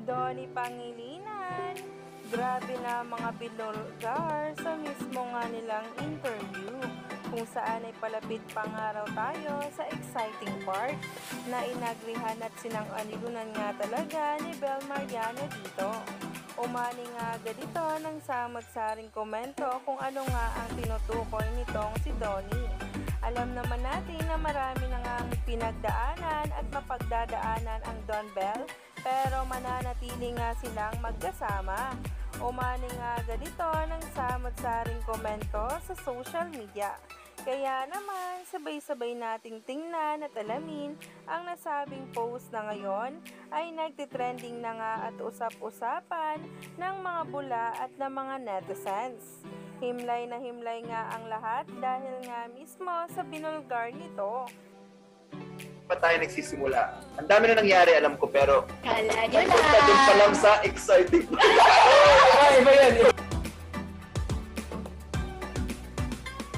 Donnie Pangilinan, grabe na mga binulgar sa mismo nga nilang interview, kung saan ay palapit pang araw tayo sa exciting part na inagrihan at sinang-anilunan nga talaga ni Bel Mariano dito. Umani nga agad ito ng samag-saring komento kung ano nga ang tinutukoy nitong si Donnie. Alam naman natin na marami na nga pinagdaanan at mapagdadaanan ang Don Bell, pero mananatili nga silang magkasama. Umani nga agad ito ng samad-saring komento sa social media. Kaya naman, sabay-sabay nating tingnan at alamin ang nasabing post na ngayon ay nagtitrending na nga at usap-usapan ng mga bula at ng mga netizens. Himlay na himlay nga ang lahat dahil nga mismo sa binulgar nito. Pa tayo nagsisimula. Ang dami na nangyari, alam ko, pero Kala nyo doon pa lang sa exciting. Ay, iba yan.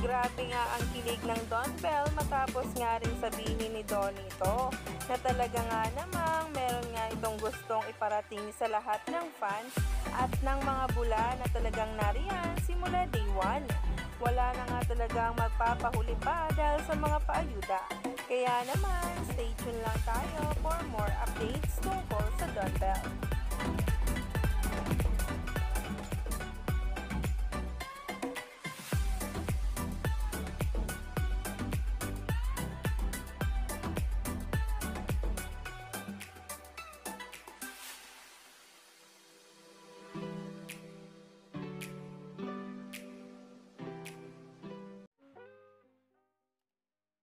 Grabe nga ang kilig ng Don Bell matapos nga rin sabihin ni Donnie ito na talaga nga namang meron nga itong gustong iparating sa lahat ng fans at ng mga bula na talagang nariyan simula day 1. Wala na nga talagang magpapahuli pa dahil sa mga paayuda. Kaya naman, stay tuned lang tayo for more updates tungkol sa Don Bell.